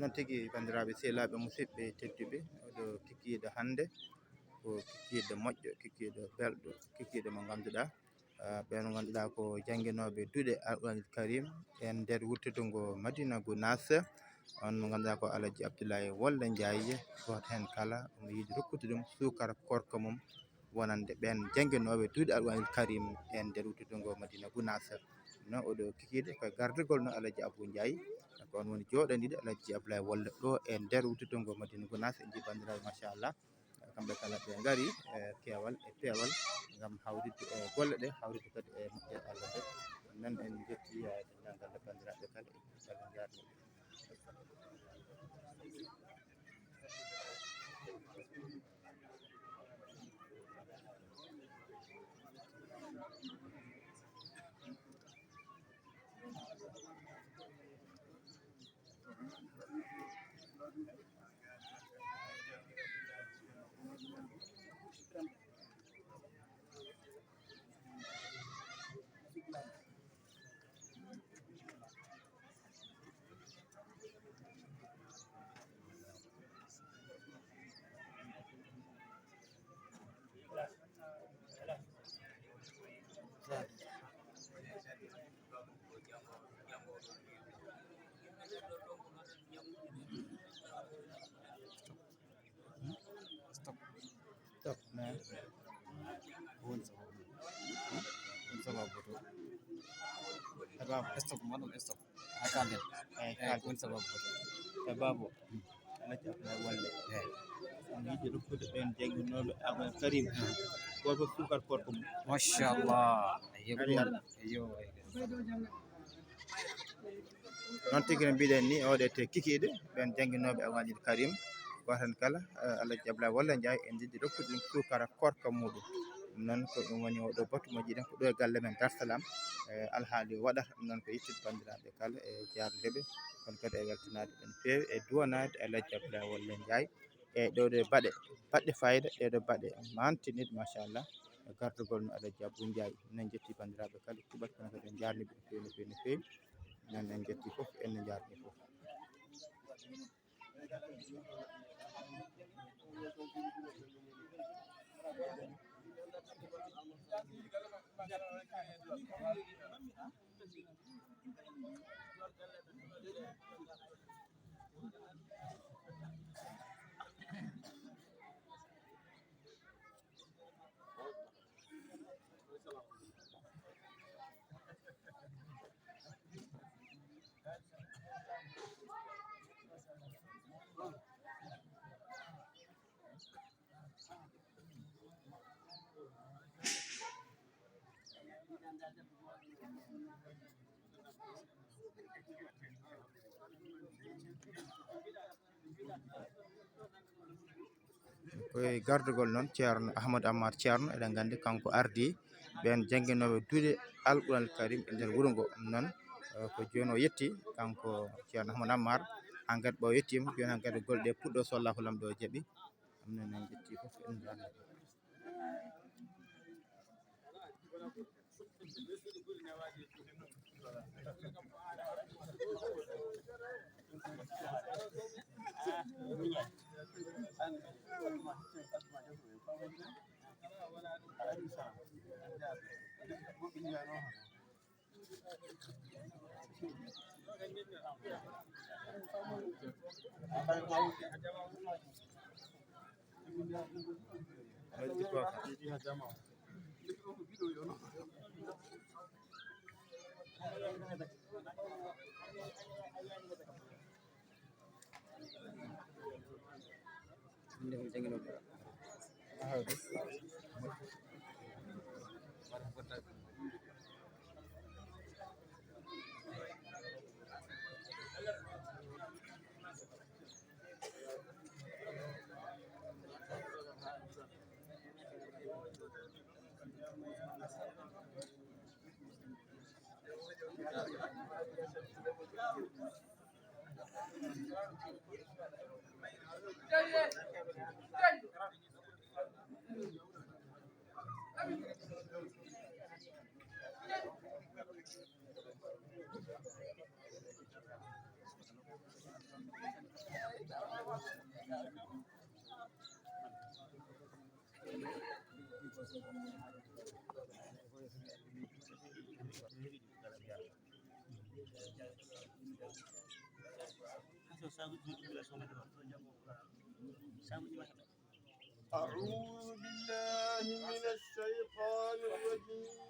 non tigi bandiraɓe sehlaɓe musidɓe tedduɓe oɗo kikiɗe hande ko kikiɗe moƴƴo kikiɗe belɗo kikiɗe mo ganduɗa ɓen ganduɗa ko janguinoɓe duuɗe alqouranil karim en nder wurtudungo Madina Gounass on mo ganduɗa ko Alaji Abdoulaye Wole Ndiaye goto hen kala omo yiiɗi rokkude ɗum sukara korka mum wonande ɓen janguinoɓe duuɗe alqouranil karim en nder wurtudungo Madina Gounass no oɗo kikiɗe koye gardugol no Alaji Abou Ndiaye ko on woni joɗaniɗo Alaji Abdoulaye Wole ɗo e nder wurtudungo Madina Gounass en jii bandiraɓe machallah kamɓe kala ɓe gaari e keewal e peewal ngam hawride e golle ɗe hawride kadi e moƴƴere Allah nde nan en jetti dendagal bandiraɓe kala e Allah jarni stop man won sababu to sababu stop modon stop akande won sababu to sababu Alaji Abdoulaye Wole on yiɗi rokkude ɓen janguinoɓe alqouranil karim goto sukar korko mum machallah yo non tigi no mbiɗen ni oɗete kikiɗe ɓen janguinoɓe alqouranil karim goten kala Alaji Abdoulaye Wole Ndiaye en jiɗi rokkude ɗum sukara korka muɗum ɗum noon ko ɗum woni oɗo batu mo jiiɗen ko ɗo e galle men Dar Salam alhaali waɗata ɗum noon ko yittude bandiraɓe kala e jardeɓe kono kadi e weltanade ɓe no fewi e duwanade Alaji Abdoulaye Wole Ndiaye e ɗoɗo baɗɗe fayida ɗeɗo baɗɗe mantiniɗe machallah e gardugol no Alaji Abou Ndiaye minen jetti bandiraɓe kala kuuɓat kono kadi en jarniɓe no fewi no fewi no fewi nan en jetti foof en jarni foof koye gardugol noon ceerno Ahmadou Amar ceerno eɗen gandi kanko ardi ɓen janguinoɓe duuɗe alqouranil karim e nder wuuro ngo noon ko joni o yetti kanko ceerno Ahmadou Amar hankkadi ɓe o yettima joni hankkadi golɗe puɗɗo so Allahu lamɗo o jaaɓi ɗum noon en jetti foof en jarni أعوذ بالله من الشيطان الرجيم.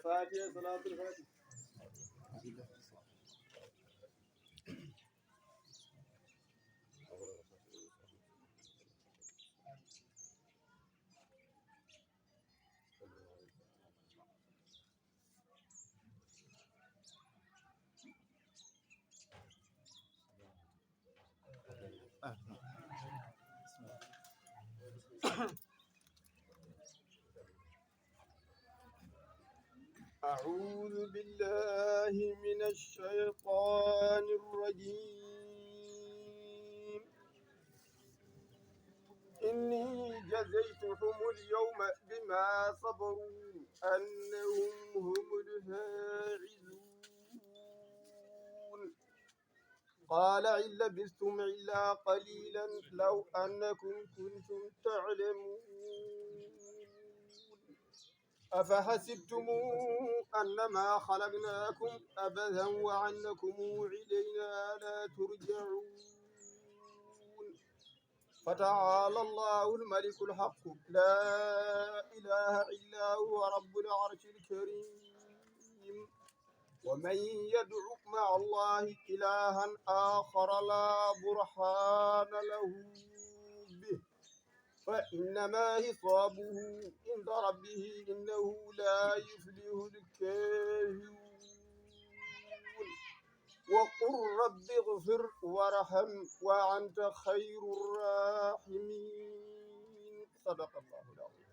فاتحة صلاة الفاتحة. أعوذ بالله من الشيطان الرجيم. إني جزيتهم اليوم بما صبروا أنهم هم الفائزون. قال إن لبثتم إلا قليلا لو أنكم كنتم تعلمون. أفحسبتم أنما خلقناكم أبدا وأنكم إلينا لا ترجعون. فتعالى الله الملك الحق لا إله إلا هو رب العرش الكريم. ومن يدع مع الله إلها آخر لا برهان له به فإنما حسابه عند ربه إنه لا يفلح الكافرون. وقل رب اغفر وارحم وأنت خير الراحمين. صدق الله العظيم.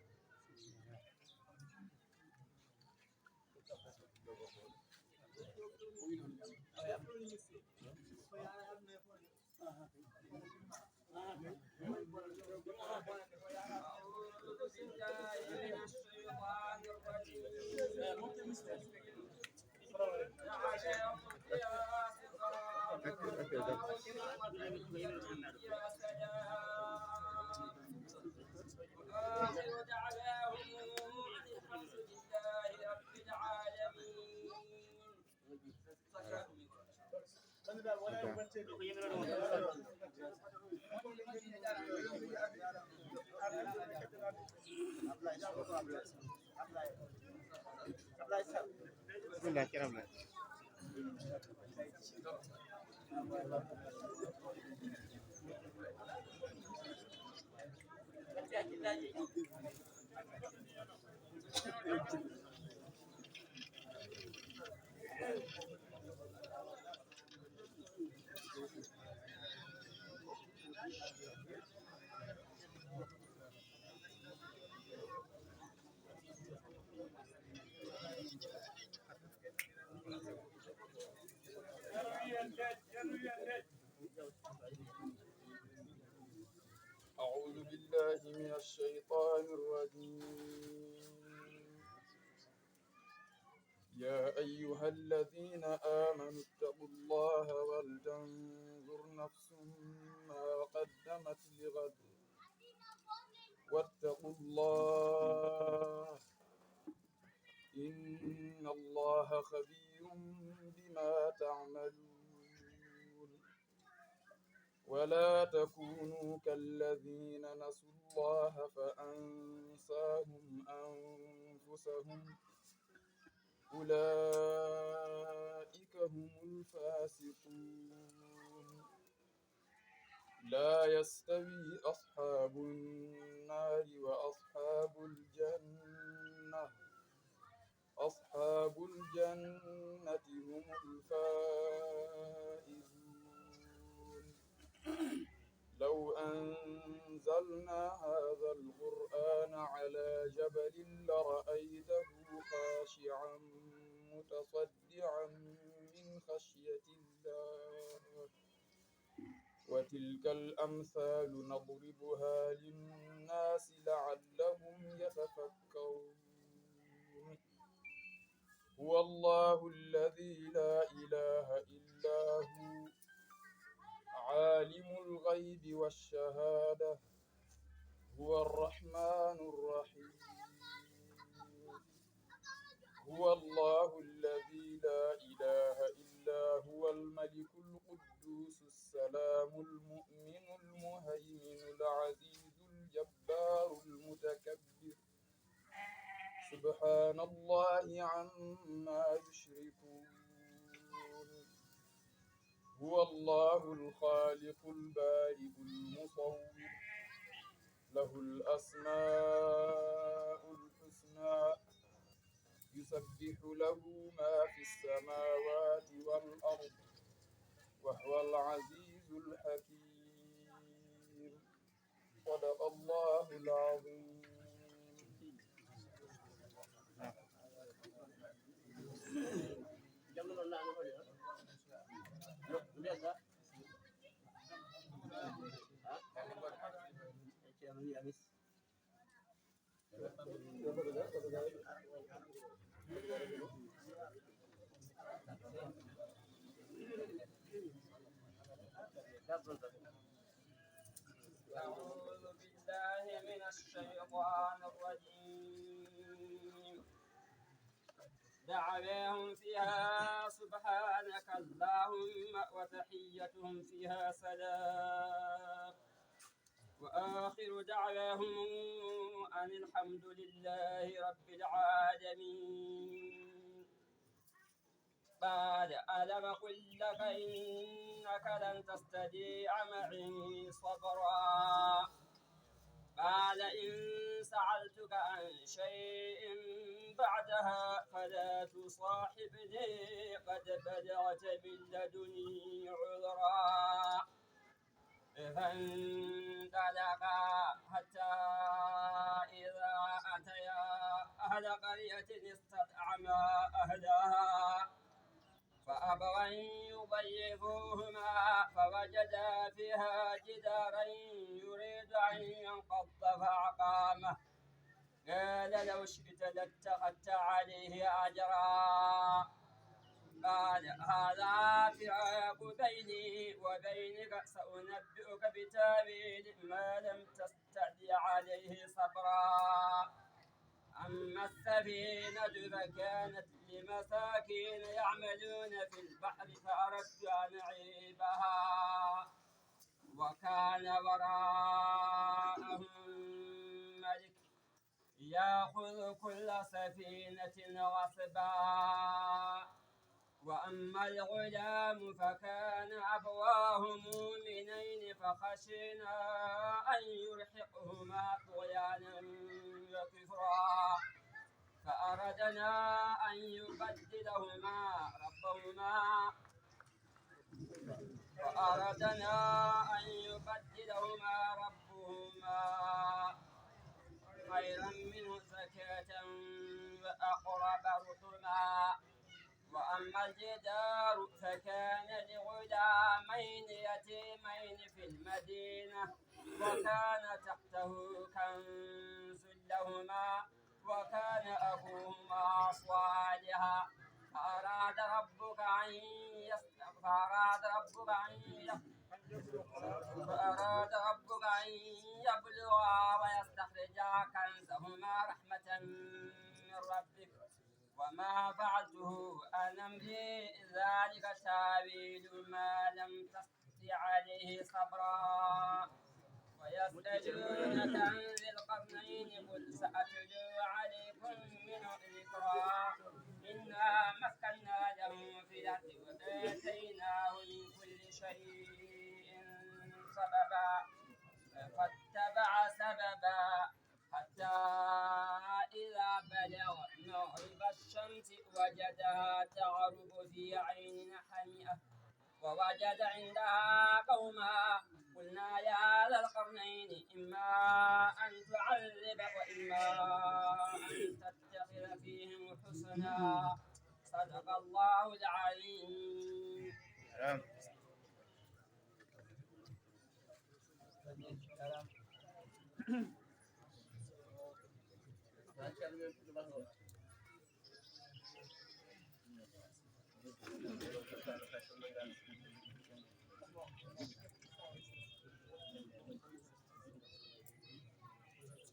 أعوذ بالله من الشيطان الرجيم. يا أيها الذين آمنوا اتقوا الله ولتنظر نفس ما قدمت لغد واتقوا الله إن الله خبير بما تعملون. ولا تكونوا كالذين نسوا الله فأنساهم أنفسهم أولئك هم الفاسقون. لا يستوي أصحاب النار وأصحاب الجنة. أصحاب الجنة هم الفائزون. لو أنزلنا أنزلنا هذا القرآن على جبل لرأيته خاشعا متصدعا من خشية الله وتلك الأمثال نضربها للناس لعلهم يتفكرون هو الله الذي لا إله إلا هو عالم الغيب والشهادة هو الرحمن الرحيم هو الله الذي لا إله إلا هو الملك القدوس السلام المؤمن المهيمن العزيز الجبار المتكبر سبحان الله عما يشركون هو الله الخالق البارئ المصور له الأسماء الحسنى يسبح له ما في السماوات والأرض وهو العزيز الحكيم صدق الله العظيم أعوذ بالله من الشيطان الرجيم دعواهم فيها سبحانك اللهم وتحيتهم فيها سلام وآخر دعواهم أن الحمد لله رب العالمين بعد ألم أقل لك إنك لن تستطيع معي صبرا قال إن سألتك عن شيء بعدها فلا تصاحبني قد بلغت من لدني عذرا فانطلقا حتى إذا أتيا أهل قرية استطعما أهلها فأبوا أن يضيفوهما فوجدا فيها جدارا يريد أن ينقض فأقامه قال لو شئت لاتخذت عليه أجرا قال هذا فراق بيني وبينك سأنبئك بتاويل ما لم تستطع عليه صبرا أما السفينة فكانت لمساكين يعملون في البحر فأردت أن أعيبها وكان وراءهم ملك يأخذ كل سفينة غصبا وأما الغلام فكان أبواه مؤمنين فخشينا أن يرهقهما طغيانا وكفرا فأردنا أن يبدلهما ربهما خيرا منه زكاة وأقرب رحما وأما الجدار فكان لغلامين يتيمين في المدينة وكان تحته كنز لهما وكان أبوهما صالحا فأراد ربك أن يبلغا ويستخرجا كنزهما رحمة من ربك وما فعلته عن أمري ذلك تاويل ما لم تستطع عليه صبرا ويسألونك عن ذي القرنين قل سأتلو عليكم منه ذكرا إنا مكنا له في الأرض وآتيناه من كل شيء سببا فاتبع سببا حتى إذا بلغ مغرب الشمس وجدها تغرب في عين حمئة ووجد عندها قوما قلنا يا ذا القرنين إما الله العليم.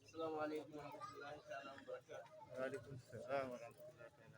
السلام عليكم ورحمة الله تعالى وبركاته. وعليكم السلام ورحمة الله تعالى وبركاته.